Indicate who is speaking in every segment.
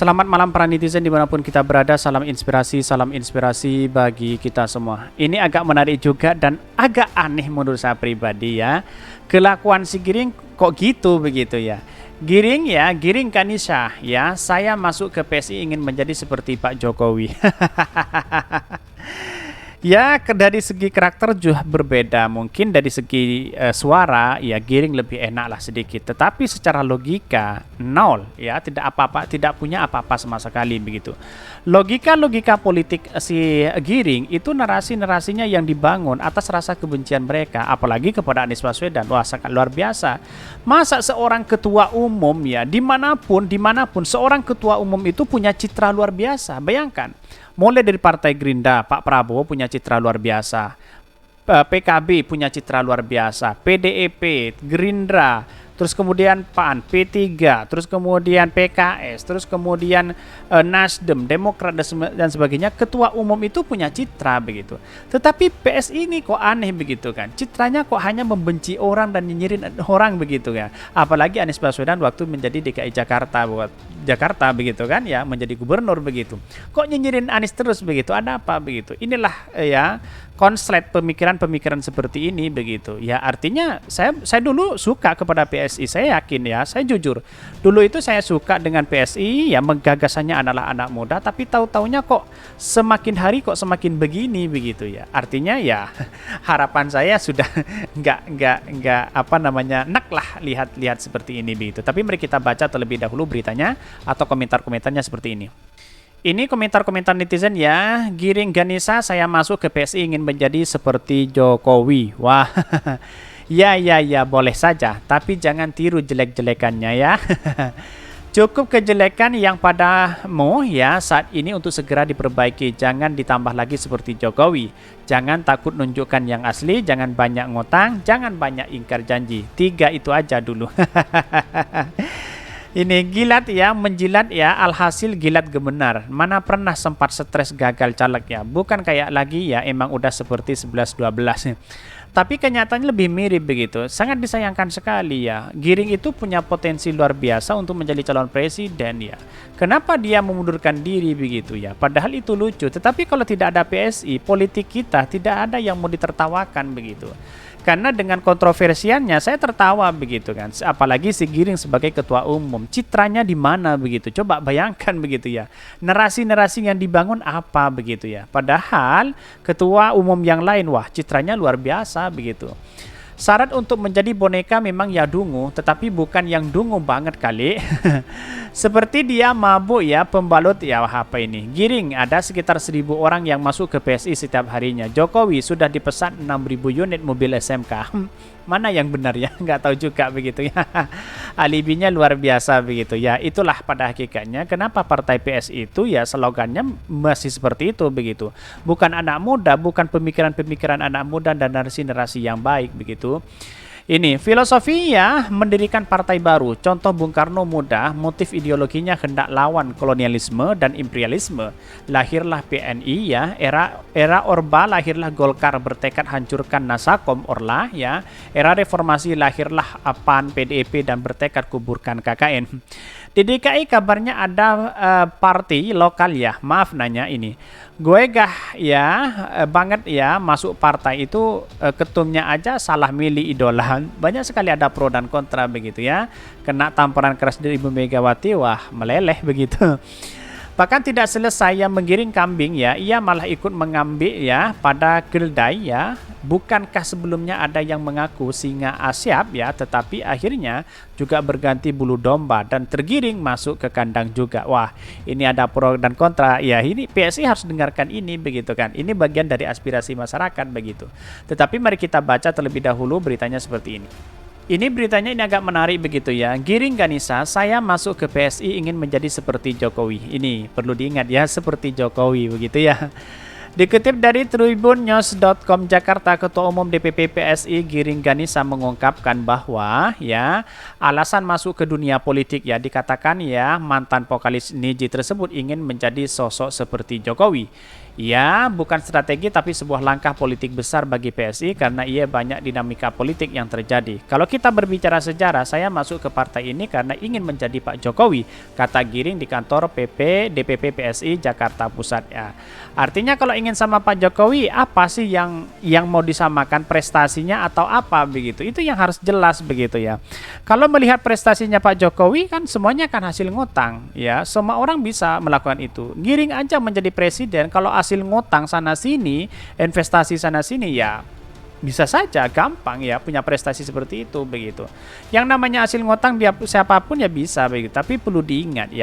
Speaker 1: Selamat malam para netizen dimanapun kita berada, salam inspirasi bagi kita semua. Ini agak menarik juga dan agak aneh menurut saya pribadi ya. Kelakuan si Giring kok gitu begitu ya. Giring Kanisa ya, saya masuk ke PSI ingin menjadi seperti Pak Jokowi. Ya, dari segi karakter juga berbeda. Mungkin dari segi suara, ya Giring lebih enak lah sedikit. Tetapi secara logika, nol. Ya, tidak apa-apa, tidak punya apa-apa sama sekali begitu. Logika politik si Giring itu narasi-narasinya yang dibangun atas rasa kebencian mereka, apalagi kepada Anies Baswedan. Wah, sangat luar biasa. Masa seorang ketua umum ya, dimanapun seorang ketua umum itu punya citra luar biasa. Bayangkan. Mulai dari Partai Gerindra, Pak Prabowo punya citra luar biasa, PKB punya citra luar biasa, PDIP, Gerindra, terus kemudian PAN, P3, terus kemudian PKS, terus kemudian Nasdem, Demokrat dan sebagainya. Ketua umum itu punya citra begitu. Tetapi PSI ini kok aneh begitu kan? Citranya kok hanya membenci orang dan nyinyirin orang begitu ya. Apalagi Anies Baswedan waktu menjadi DKI Jakarta begitu kan ya, menjadi gubernur begitu. Kok nyinyirin Anies terus begitu? Ada apa begitu? Inilah ya konslet pemikiran seperti ini begitu. Ya artinya saya dulu suka kepada PSI, saya yakin ya, saya jujur. Dulu itu saya suka dengan PSI ya, menggagasannya adalah anak muda, tapi tahu-taunya kok semakin hari kok semakin begini begitu ya. Artinya ya harapan saya sudah nggak apa namanya enak lah lihat seperti ini begitu. Tapi mari kita baca terlebih dahulu beritanya atau komentar-komentarnya seperti ini. Ini komentar-komentar netizen ya. Giring Ganesa, saya masuk ke PSI ingin menjadi seperti Jokowi. Wah, ya, boleh saja. Tapi jangan tiru jelek-jelekannya ya. Cukup kejelekan yang padamu ya saat ini untuk segera diperbaiki. Jangan ditambah lagi seperti Jokowi. Jangan takut nunjukkan yang asli. Jangan banyak ngutang. Jangan banyak ingkar janji. 3 itu aja dulu. Ini gilat ya, menjilat ya, alhasil gilat gemenar. Mana pernah sempat stres gagal caleg ya. Bukan kayak lagi ya, emang udah seperti 11-12. Tapi kenyataannya lebih mirip begitu. Sangat disayangkan sekali ya. Giring itu punya potensi luar biasa untuk menjadi calon presiden ya. Kenapa dia memundurkan diri begitu ya? Padahal itu lucu. Tetapi kalau tidak ada PSI, politik kita tidak ada yang mau ditertawakan begitu. Karena dengan kontroversiannya saya tertawa begitu kan. Apalagi si Giring sebagai ketua umum, citranya di mana begitu. Coba bayangkan begitu ya. Narasi-narasi yang dibangun apa begitu ya. Padahal ketua umum yang lain wah citranya luar biasa begitu. Syarat untuk menjadi boneka memang ya dungu, tetapi bukan yang dungu banget kali. Seperti dia mabuk ya, pembalut ya, apa ini? Giring, ada sekitar 1.000 orang yang masuk ke PSI setiap harinya. Jokowi sudah dipesan 6.000 unit mobil SMK. Mana yang benar ya? Nggak tahu juga begitu ya. Alibinya luar biasa begitu ya. Itulah pada hakikatnya kenapa partai PSI itu ya slogannya masih seperti itu begitu. Bukan anak muda, bukan pemikiran-pemikiran anak muda dan narasi-narasi yang baik begitu. Ini filosofi ya, mendirikan partai baru. Contoh Bung Karno muda, motif ideologinya hendak lawan kolonialisme dan imperialisme. Lahirlah PNI ya, era Orba lahirlah Golkar bertekad hancurkan Nasakom Orla ya. Era reformasi lahirlah PAN, PDIP dan bertekad kuburkan KKN. Di DKI kabarnya ada partai lokal ya, maaf nanya ini. Gue gah ya banget ya masuk partai itu ketumnya aja salah milih idola. Banyak sekali ada pro dan kontra begitu ya. Kena tamparan keras dari Ibu Megawati, wah meleleh begitu. Bahkan tidak selesai yang menggiring kambing ya, ia malah ikut mengambil ya pada keldai ya. Bukankah sebelumnya ada yang mengaku singa Asyap ya, tetapi akhirnya juga berganti bulu domba dan tergiring masuk ke kandang juga. Wah, ini ada pro dan kontra. Ya, ini PSI harus dengarkan ini begitu kan. Ini bagian dari aspirasi masyarakat begitu. Tetapi mari kita baca terlebih dahulu beritanya seperti ini. Ini beritanya ini agak menarik begitu ya. Giring Ganesa, saya masuk ke PSI ingin menjadi seperti Jokowi. Ini perlu diingat ya, seperti Jokowi begitu ya. Dikutip dari tribunnews.com Jakarta, Ketua Umum DPP PSI Giring Ganesa mengungkapkan bahwa ya alasan masuk ke dunia politik ya dikatakan ya mantan vokalis Niji tersebut ingin menjadi sosok seperti Jokowi. Ya, bukan strategi tapi sebuah langkah politik besar bagi PSI karena ia banyak dinamika politik yang terjadi. Kalau kita berbicara sejarah, saya masuk ke partai ini karena ingin menjadi Pak Jokowi, kata Giring di kantor DPP PSI Jakarta Pusat ya. Artinya kalau ingin sama Pak Jokowi, apa sih yang mau disamakan, prestasinya atau apa begitu? Itu yang harus jelas begitu ya. Kalau melihat prestasinya Pak Jokowi kan semuanya kan hasil ngutang ya. Semua orang bisa melakukan itu. Giring aja menjadi presiden kalau hasil ngutang sana sini, investasi sana sini ya bisa saja gampang ya punya prestasi seperti itu begitu. Yang namanya hasil ngutang dia siapapun ya bisa begitu. Tapi perlu diingat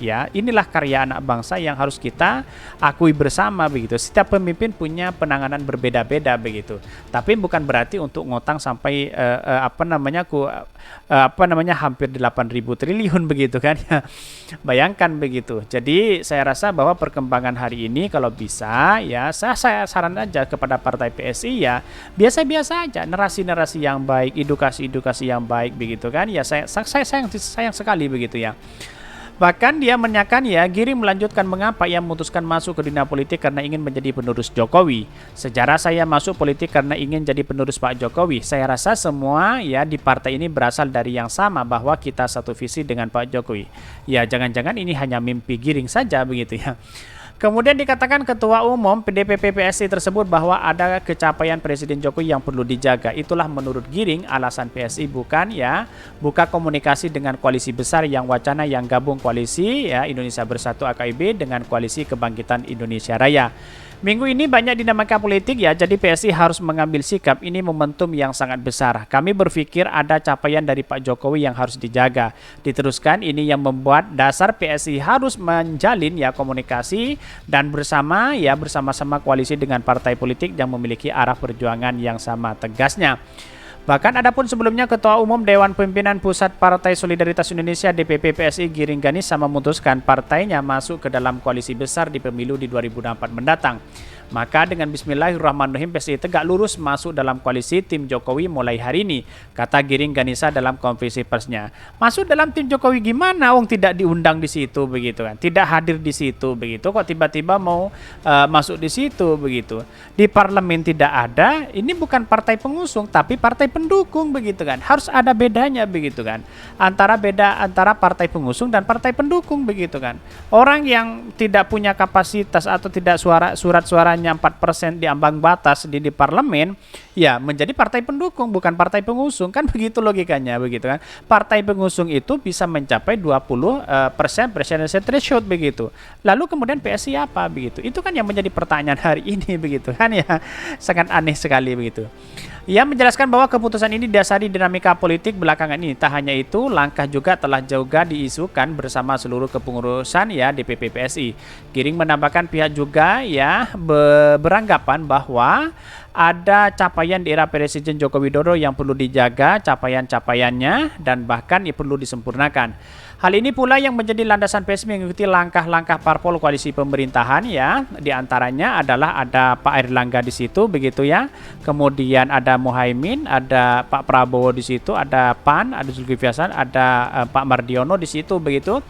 Speaker 1: ya, inilah karya anak bangsa yang harus kita akui bersama begitu. Setiap pemimpin punya penanganan berbeda-beda begitu. Tapi bukan berarti untuk ngutang sampai hampir 8.000 triliun begitu kan ya. Bayangkan begitu. Jadi saya rasa bahwa perkembangan hari ini kalau bisa ya saya saran aja kepada partai PSI ya biasa-biasa aja, narasi-narasi yang baik, edukasi-edukasi yang baik begitu kan ya. Saya sayang sekali begitu ya. Bahkan dia menyatakan ya, Giring melanjutkan mengapa ia memutuskan masuk ke dunia politik karena ingin menjadi penerus Jokowi. Sejarah saya masuk politik karena ingin jadi penerus Pak Jokowi. Saya rasa semua ya di partai ini berasal dari yang sama, bahwa kita satu visi dengan Pak Jokowi. Ya jangan-jangan ini hanya mimpi Giring saja begitu ya. Kemudian dikatakan Ketua Umum DPP PSI tersebut bahwa ada kecapaian Presiden Jokowi yang perlu dijaga. Itulah menurut Giring alasan PSI buka komunikasi dengan koalisi besar yang wacana yang gabung koalisi ya Indonesia Bersatu AKIB dengan koalisi Kebangkitan Indonesia Raya. Minggu ini banyak dinamika politik ya, jadi PSI harus mengambil sikap. Ini momentum yang sangat besar. Kami berpikir ada capaian dari Pak Jokowi yang harus dijaga. Diteruskan, ini yang membuat dasar PSI harus menjalin ya komunikasi dan bersama-sama koalisi dengan partai politik yang memiliki arah perjuangan yang sama, tegasnya. Bahkan adapun sebelumnya Ketua Umum Dewan Pimpinan Pusat Partai Solidaritas Indonesia DPP PSI Giring Ganesa memutuskan partainya masuk ke dalam koalisi besar di pemilu di 2024 mendatang. Maka dengan bismillahirrahmanirrahim PSI tegak lurus masuk dalam koalisi tim Jokowi mulai hari ini, kata Giring Ganesa dalam konferensi persnya. Masuk dalam tim Jokowi gimana? Wong tidak diundang di situ begitu kan, tidak hadir di situ begitu, kok tiba-tiba mau masuk di situ begitu. Di parlemen tidak ada, ini bukan partai pengusung tapi partai pendukung begitu kan. Harus ada bedanya begitu kan. Antara partai pengusung dan partai pendukung begitu kan. Orang yang tidak punya kapasitas atau tidak surat suaranya 4% di ambang batas di parlemen ya menjadi partai pendukung bukan partai pengusung kan, begitu logikanya begitu kan. Partai pengusung itu bisa mencapai 20% presidensial threshold begitu. Lalu kemudian PSI apa begitu? Itu kan yang menjadi pertanyaan hari ini begitu kan ya. Sangat aneh sekali begitu. Ia menjelaskan bahwa keputusan ini didasari dinamika politik belakangan ini. Tak hanya itu, langkah juga telah juga diisukan bersama seluruh kepengurusan ya DPP PSI. Giring menambahkan pihak juga ya beranggapan bahwa ada capaian di era Presiden Joko Widodo yang perlu dijaga capaian-capaiannya dan bahkan perlu disempurnakan. Hal ini pula yang menjadi landasan PSI mengikuti langkah-langkah parpol koalisi pemerintahan ya. Di antaranya adalah ada Pak Airlangga di situ begitu ya. Kemudian ada Muhaimin, ada Pak Prabowo di situ, ada PAN, ada Zulkifli Hasan, ada Pak Mardiono di situ begitu.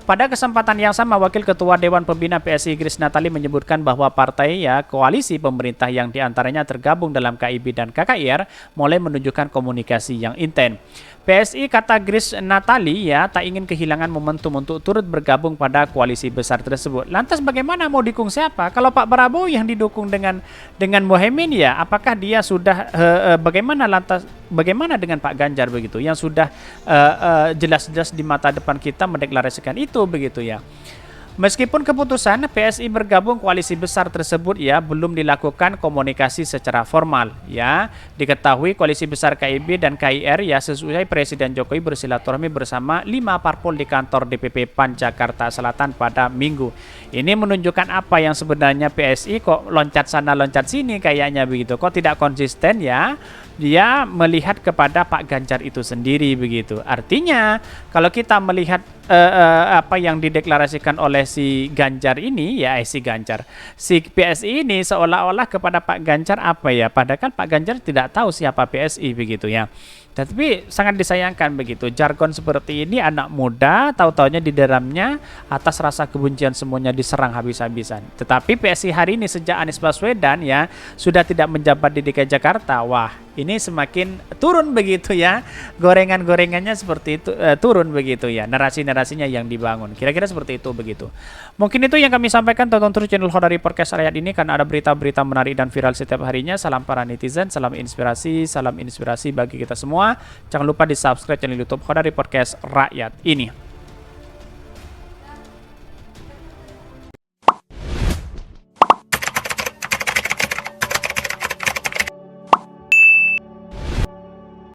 Speaker 1: Pada kesempatan yang sama, Wakil Ketua Dewan Pembina PSI Grace Natali menyebutkan bahwa partai ya koalisi pemerintah yang diantaranya tergabung dalam KIB dan KKIR mulai menunjukkan komunikasi yang intens. PSI, kata Grace Natali ya, tak ingin kehilangan momentum untuk turut bergabung pada koalisi besar tersebut. Lantas bagaimana mau dukung siapa? Kalau Pak Prabowo yang didukung dengan Muhaimin ya, apakah dia sudah bagaimana dengan Pak Ganjar begitu yang sudah jelas-jelas di mata depan kita mendeklarasikan itu begitu ya. Meskipun keputusan PSI bergabung koalisi besar tersebut ya belum dilakukan komunikasi secara formal ya. Diketahui koalisi besar KIB dan KIR ya sesuai Presiden Jokowi bersilaturahmi bersama 5 parpol di kantor DPP PAN Jakarta Selatan pada Minggu. Ini menunjukkan apa yang sebenarnya PSI kok loncat sana loncat sini kayaknya begitu. Kok tidak konsisten ya. Dia melihat kepada Pak Ganjar itu sendiri begitu. Artinya kalau kita melihat apa yang dideklarasikan oleh si Ganjar ini ya si PSI ini seolah-olah kepada Pak Ganjar apa ya, padahal kan Pak Ganjar tidak tahu siapa PSI begitu ya. Tapi sangat disayangkan begitu. Jargon seperti ini anak muda tahu-taunya di dalamnya atas rasa kebencian semuanya diserang habis-habisan. Tetapi PSI hari ini sejak Anies Baswedan ya sudah tidak menjabat di DKI Jakarta. Wah, ini semakin turun begitu ya. Gorengan-gorengannya seperti itu turun begitu ya. Narasi-narasinya yang dibangun. Kira-kira seperti itu begitu. Mungkin itu yang kami sampaikan. Tonton terus channel Khodari Podcast Rakyat ini karena ada berita-berita menarik dan viral setiap harinya. Salam para netizen, salam inspirasi bagi kita semua. Jangan lupa di subscribe channel YouTube Khodari Podcast Rakyat ini.